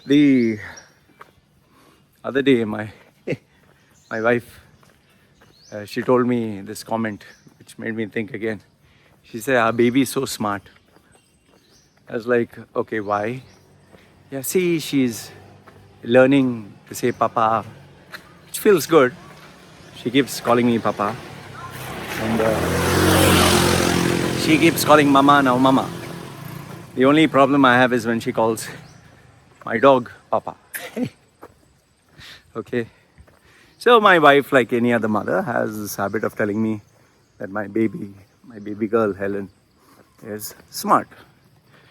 The other day, my wife, she told me this comment, which made me think again. She said, "Our baby is so smart." I was like, "Okay, why?" Yeah, see, she's learning to say "Papa," which feels good. She keeps calling me Papa, and she keeps calling Mama now Mama. The only problem I have is when she calls my dog Papa. Okay. So my wife, like any other mother, has this habit of telling me that my baby girl, Helen, is smart.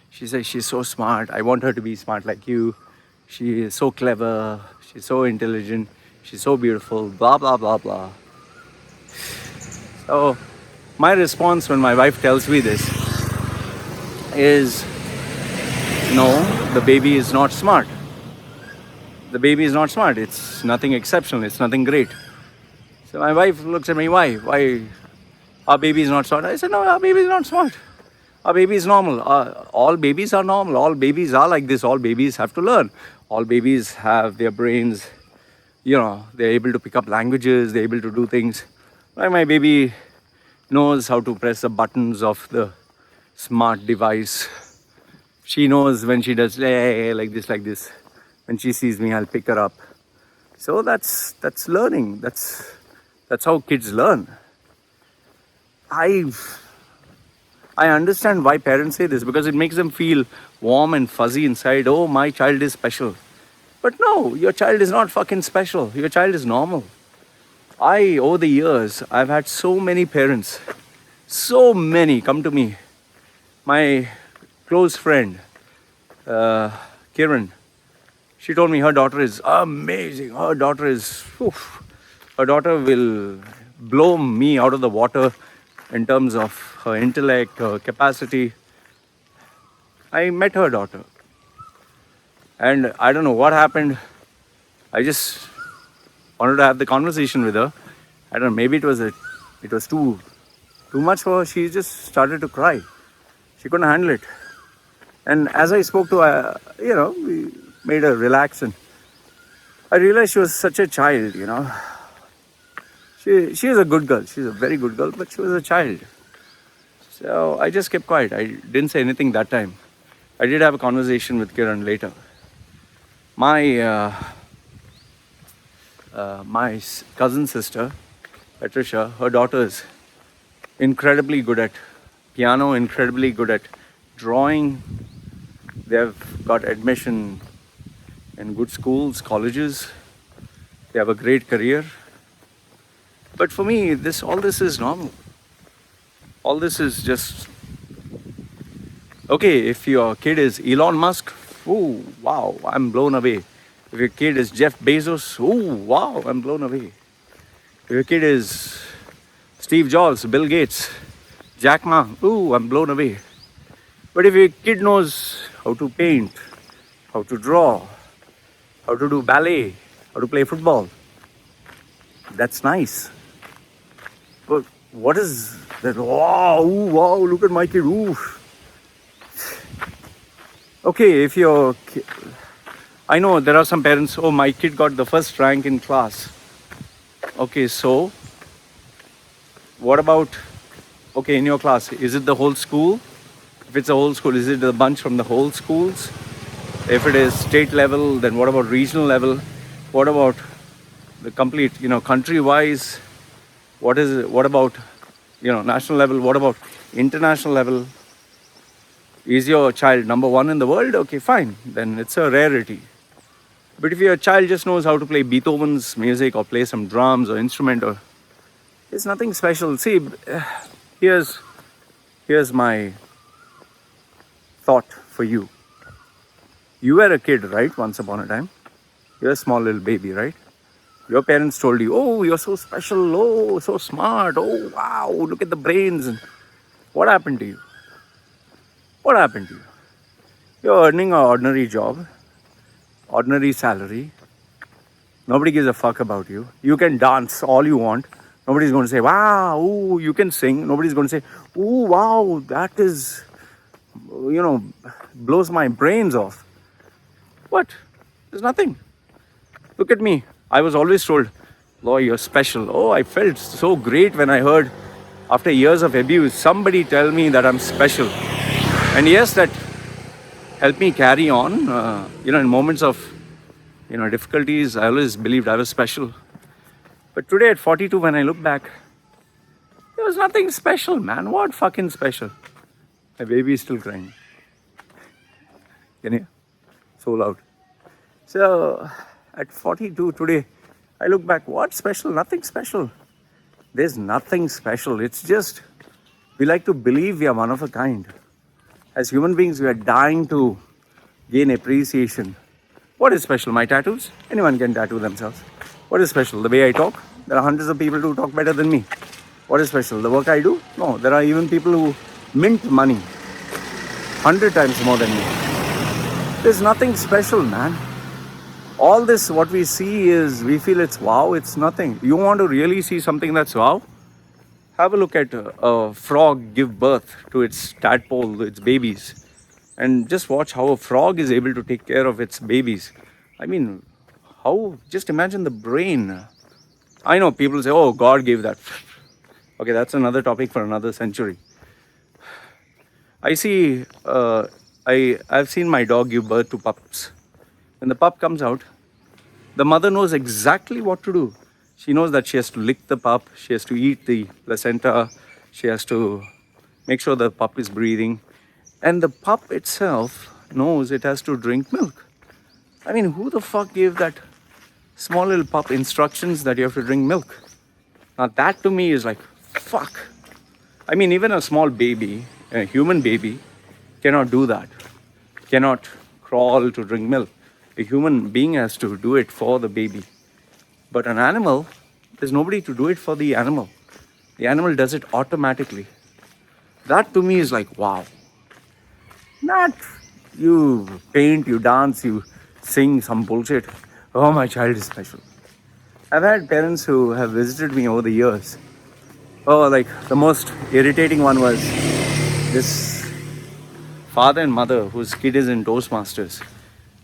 She says she's so smart. I want her to be smart like you. She is so clever. She's so intelligent. She's so beautiful. Blah, blah, blah, blah. So my response when my wife tells me this is, no, the baby is not smart. The baby is not smart. It's nothing exceptional. It's nothing great. So my wife looks at me, why? Why our baby is not smart? I said, no, our baby is not smart. Our baby is normal. All babies are normal. All babies are like this. All babies have to learn. All babies have their brains, they're able to pick up languages. They're able to do things. Like my baby knows how to press the buttons of the smart device. She knows when she does like this. When she sees me, I'll pick her up. So that's learning. That's how kids learn. I understand why parents say this, because it makes them feel warm and fuzzy inside. Oh, my child is special. But no, your child is not fucking special. Your child is normal. Over the years, I've had so many parents, come to me. My close friend, Kiran, she told me her daughter is amazing. Her daughter will blow me out of the water in terms of her intellect, her capacity. I met her daughter, and I don't know what happened. I just wanted to have the conversation with her. I don't know, maybe it was too much for her. She just started to cry. She couldn't handle it. And as I spoke to her, we made her relax, and I realized she was such a child, She is a good girl. She's a very good girl, but she was a child. So I just kept quiet. I didn't say anything that time. I did have a conversation with Kiran later. My cousin sister, Patricia, her daughter is incredibly good at piano, incredibly good at drawing. They've got admission in good schools, colleges. They have a great career. But for me, all this is normal. All this is just... Okay, if your kid is Elon Musk, oh, wow, I'm blown away. If your kid is Jeff Bezos, oh, wow, I'm blown away. If your kid is Steve Jobs, Bill Gates, Jack Ma, oh, I'm blown away. But if your kid knows how to paint, how to draw, how to do ballet, how to play football, that's nice. But what is that? Wow, look at my kid. Ooh. Okay, if your kid... I know there are some parents, oh, my kid got the first rank in class. Okay, so what about, in your class, is it the whole school? If it's a whole school, is it a bunch from the whole schools? If it is state level, then what about regional level? What about the complete, country-wise? What about, national level? What about international level? Is your child number one in the world? Okay, fine. Then it's a rarity. But if your child just knows how to play Beethoven's music or play some drums or instrument, it's nothing special. See, here's my thought for you. You were a kid, right? Once upon a time. You're a small little baby, right? Your parents told you, oh, you're so special. Oh, so smart. Oh, wow, look at the brains. And what happened to you? What happened to you? You're earning an ordinary job, ordinary salary. Nobody gives a fuck about you. You can dance all you want. Nobody's going to say, wow, ooh, you can sing. Nobody's going to say, ooh, wow, that is, blows my brains off. What? There's nothing. Look at me. I was always told, Loy, you're special. Oh, I felt so great when I heard, after years of abuse, somebody tell me that I'm special. And yes, that helped me carry on. In moments of, difficulties, I always believed I was special. But today at 42, when I look back, there was nothing special, man. What fucking special? My baby is still crying. Can you? So loud. So, at 42 today, I look back, what special? Nothing special. There's nothing special. It's just, we like to believe we are one of a kind. As human beings, we are dying to gain appreciation. What is special? My tattoos? Anyone can tattoo themselves. What is special? The way I talk? There are hundreds of people who talk better than me. What is special? The work I do? No, there are even people who mint money 100 times more than me. There's nothing special, man. All this, what we see is, we feel it's wow, it's nothing. You want to really see something that's wow? Have a look at a frog give birth to its tadpole, its babies. And just watch how a frog is able to take care of its babies. I mean, just imagine the brain. I know people say, oh, God gave that. Okay, that's another topic for another century. I see, I've seen my dog give birth to pups. When the pup comes out, the mother knows exactly what to do. She knows that she has to lick the pup, she has to eat the placenta, she has to make sure the pup is breathing. And the pup itself knows it has to drink milk. I mean, who the fuck gave that small little pup instructions that you have to drink milk? Now that to me is like, fuck. I mean, even a small baby, a human baby, cannot do that. Cannot crawl to drink milk. A human being has to do it for the baby. But an animal, there's nobody to do it for the animal. The animal does it automatically. That to me is like, wow. Not you paint, you dance, you sing some bullshit. Oh, my child is special. I've had parents who have visited me over the years. Oh, like the most irritating one was this father and mother whose kid is in Toastmasters,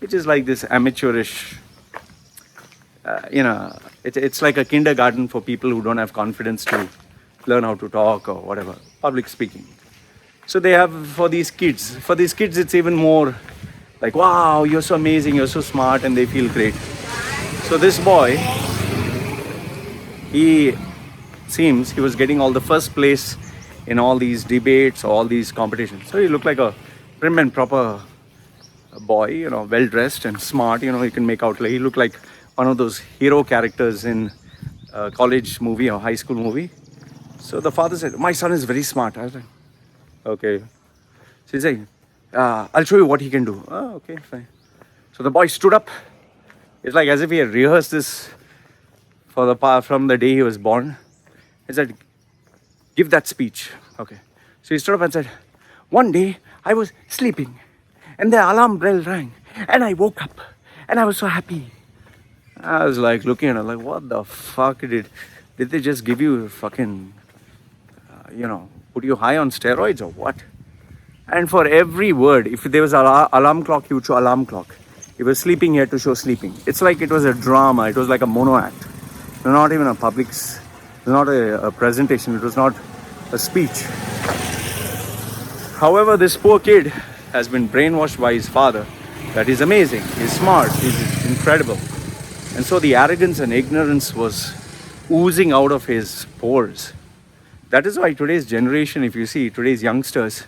which is like this amateurish, it's like a kindergarten for people who don't have confidence to learn how to talk or whatever, public speaking. So they have for these kids, it's even more like, wow, you're so amazing, you're so smart, and they feel great. So this boy, he was getting all the first place in all these debates, all these competitions. So he looked like a prim and proper boy, well dressed and smart. You can make out like he looked like one of those hero characters in a college movie or high school movie. So the father said, my son is very smart. I was like, okay. So he's saying, I'll show you what he can do. Oh, okay, fine. So the boy stood up. It's like as if he had rehearsed this from the day he was born. He said, give that speech. Okay. So he stood up and said, one day I was sleeping and the alarm bell rang and I woke up and I was so happy. I was like looking at her like, what the fuck did they just give you fucking, put you high on steroids or what? And for every word, if there was an alarm clock, he would show alarm clock. He was sleeping, he had to show sleeping. It's like it was a drama. It was like a mono act. Not even a public's, not a presentation. It was not a speech. However, this poor kid has been brainwashed by his father that he's amazing, he's smart, he's incredible. And so the arrogance and ignorance was oozing out of his pores. That is why today's generation, if you see today's youngsters,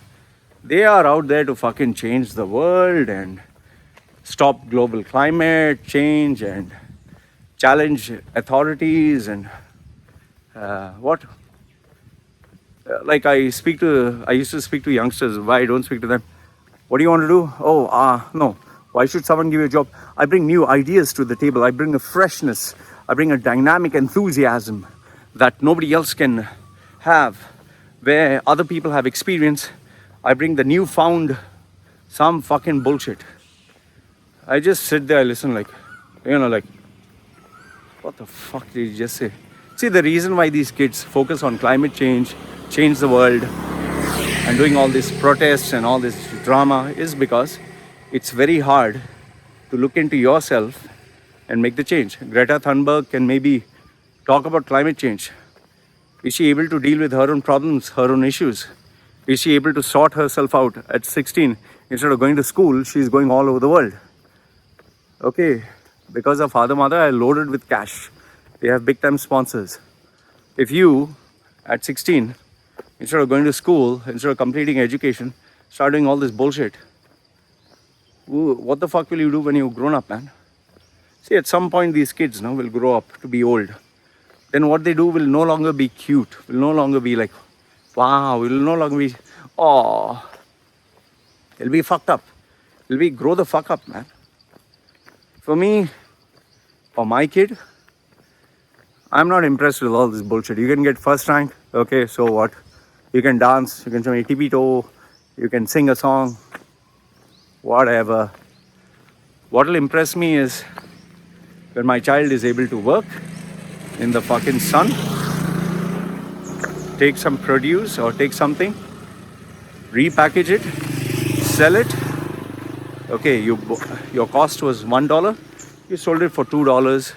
they are out there to fucking change the world and stop global climate change and challenge authorities and like I used to speak to youngsters. Why I don't speak to them? What do you want to do? No. Why should someone give you a job? I bring new ideas to the table. I bring a freshness. I bring a dynamic enthusiasm that nobody else can have. Where other people have experience, I bring the newfound some fucking bullshit. I just sit there, I listen like, what the fuck did you just say? See, the reason why these kids focus on climate change the world, and doing all these protests and all this drama is because it's very hard to look into yourself and make the change. Greta Thunberg can maybe talk about climate change. Is she able to deal with her own problems, her own issues? Is she able to sort herself out at 16? Instead of going to school, she's going all over the world. Okay, because of father, mother, I loaded with cash. They have big time sponsors. If you, at 16, instead of going to school, instead of completing education, start doing all this bullshit, what the fuck will you do when you've grown up, man? See, at some point, these kids now will grow up to be old. Then what they do will no longer be cute, will no longer be like, wow, will no longer be, oh, it'll be fucked up. It'll be grow the fuck up, man. For me, or my kid, I'm not impressed with all this bullshit. You can get first rank, okay, so what? You can dance, you can show me tippy toe, you can sing a song, whatever. What'll impress me is when my child is able to work in the fucking sun, take some produce or take something, repackage it, sell it. Okay, your cost was $1, you sold it for $2,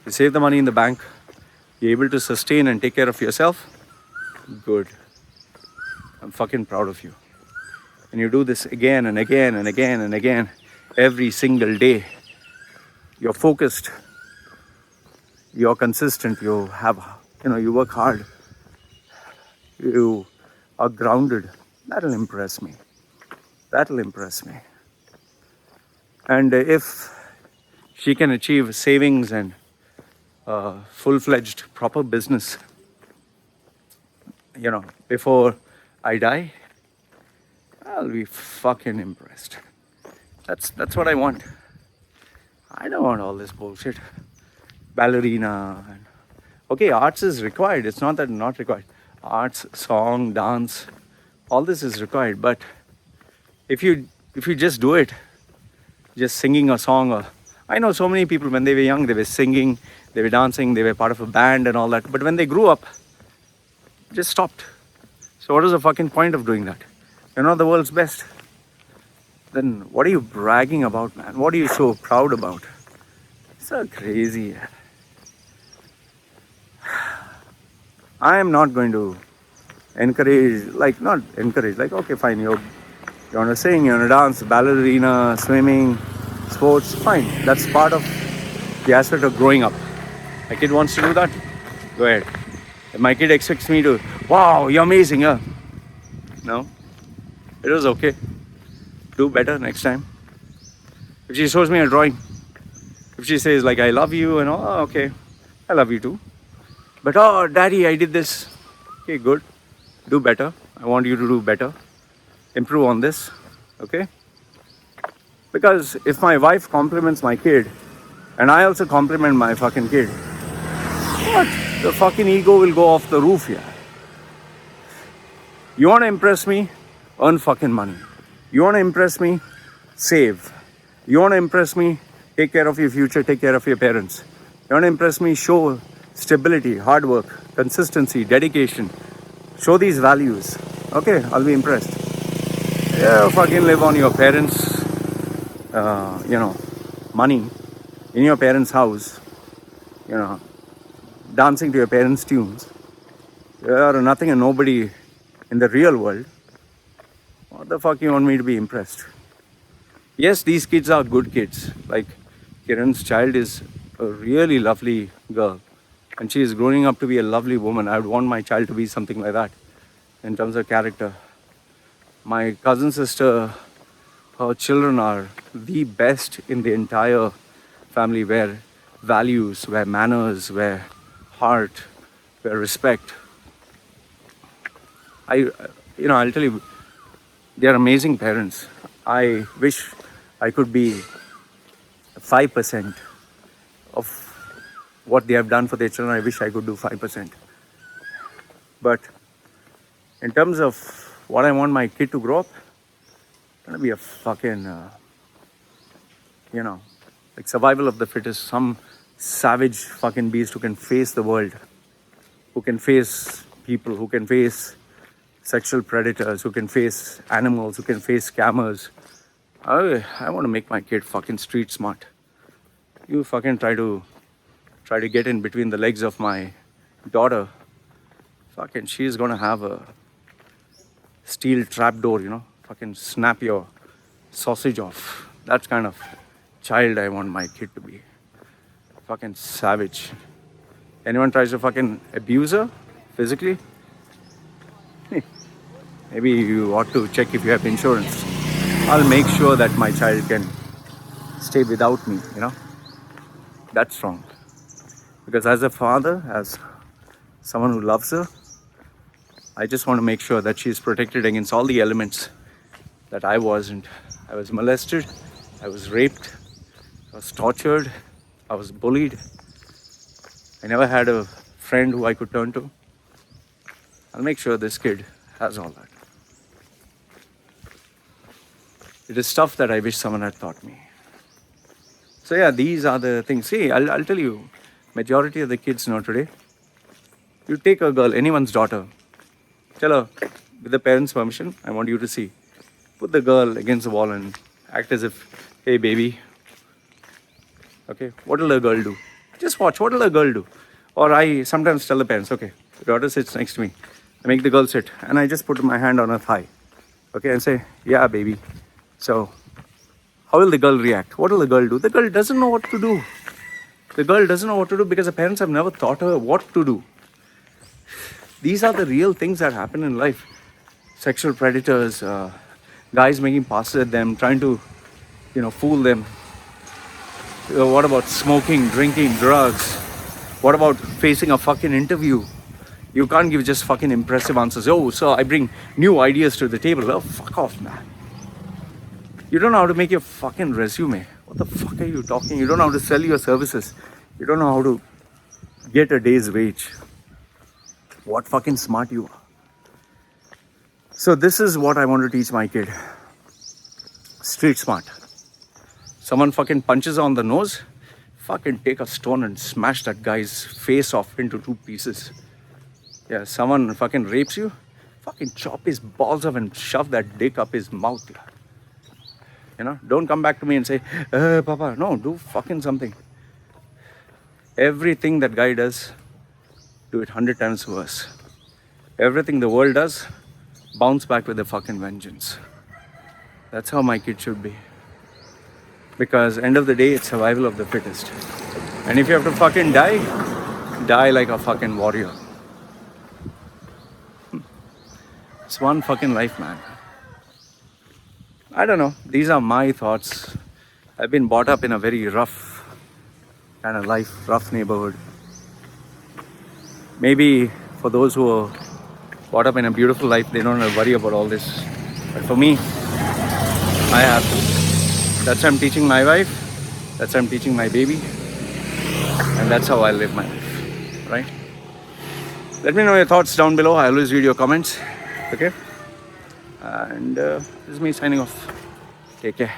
you save the money in the bank, you're able to sustain and take care of yourself. Good. I'm fucking proud of you. And you do this again and again and again and again every single day. You're focused, you're consistent, you work hard, you are grounded. That'll impress me. That'll impress me. And if she can achieve savings and full-fledged proper business, before I die, I'll be fucking impressed. That's what I want. I don't want all this bullshit. Ballerina. Okay, arts is required. It's not that not required. Arts, song, dance, all this is required. But if you just do it, just singing a song, or I know so many people when they were young, they were singing, they were dancing, they were part of a band and all that. But when they grew up, just stopped. So what is the fucking point of doing that? You're not the world's best. Then what are you bragging about, man? What are you so proud about? So crazy. I am not going to encourage, okay, fine, you want to sing, you want to dance, ballerina, swimming, sports, fine. That's part of the aspect of growing up. My kid wants to do that, go ahead. If my kid expects me to, wow, you're amazing, yeah. No, it was okay. Do better next time. If she shows me a drawing, if she says like I love you and all, okay, I love you too. But oh, daddy, I did this. Okay, good. Do better. I want you to do better. Improve on this. Okay? Because if my wife compliments my kid and I also compliment my fucking kid, what? The fucking ego will go off the roof here. You want to impress me? Earn fucking money. You want to impress me? Save. You want to impress me? Take care of your future, take care of your parents. You want to impress me? Show stability, hard work, consistency, dedication. Show these values. Okay, I'll be impressed. Yeah, fucking live on your parents' money, in your parents' house, dancing to your parents' tunes. You are nothing and nobody in the real world. What the fuck you want me to be impressed? Yes, these kids are good kids. Like Kiran's child is a really lovely girl. And she is growing up to be a lovely woman. I would want my child to be something like that in terms of character. My cousin sister, her children are the best in the entire family, where values, where manners, where heart, where respect. I'll tell you, they are amazing parents. I wish I could be 5% of what they have done for their children. I wish I could do 5%. But in terms of what I want my kid to grow up, it's gonna be a fucking, like survival of the fittest, some savage fucking beast who can face the world, who can face people, who can face sexual predators, who can face animals, who can face scammers, I want to make my kid fucking street smart. You fucking try to get in between the legs of my daughter. Fucking she's gonna have a steel trapdoor, fucking snap your sausage off. That's kind of child I want my kid to be. Fucking savage. Anyone tries to fucking abuse her physically, maybe you ought to check if you have insurance. I'll make sure that my child can stay without me, That's wrong. Because as a father, as someone who loves her, I just want to make sure that she's protected against all the elements that I wasn't. I was molested, I was raped, I was tortured, I was bullied. I never had a friend who I could turn to. I'll make sure this kid has all that. It is stuff that I wish someone had taught me. So yeah, these are the things. See, I'll tell you, majority of the kids now today, you take a girl, anyone's daughter, tell her, with the parents' permission, I want you to see. Put the girl against the wall and act as if, hey baby, okay, what will a girl do? Just watch, what will a girl do? Or I sometimes tell the parents, okay, the daughter sits next to me. I make the girl sit and I just put my hand on her thigh. Okay, and say, yeah baby. So, how will the girl react? What will the girl do? The girl doesn't know what to do. The girl doesn't know what to do because the parents have never taught her what to do. These are the real things that happen in life. Sexual predators, guys making passes at them, trying to, fool them. What about smoking, drinking, drugs? What about facing a fucking interview? You can't give just fucking impressive answers. Oh, so I bring new ideas to the table. Oh, fuck off, man. You don't know how to make your fucking resume. What the fuck are you talking? You don't know how to sell your services. You don't know how to get a day's wage. What fucking smart you are. So this is what I want to teach my kid. Street smart. Someone fucking punches her on the nose, fucking take a stone and smash that guy's face off into 2 pieces. Yeah, someone fucking rapes you, fucking chop his balls off and shove that dick up his mouth. Don't come back to me and say, Papa, no, do fucking something. Everything that guy does, do it 100 times worse. Everything the world does, bounce back with a fucking vengeance. That's how my kid should be. Because end of the day, it's survival of the fittest. And if you have to fucking die like a fucking warrior. It's one fucking life, man. I don't know. These are my thoughts. I've been brought up in a very rough kind of life, rough neighborhood. Maybe for those who are brought up in a beautiful life, they don't have to worry about all this. But for me, I have to. That's how I'm teaching my wife. That's how I'm teaching my baby. And that's how I live my life. Right? Let me know your thoughts down below. I always read your comments. Okay? And this is me signing off. Take care.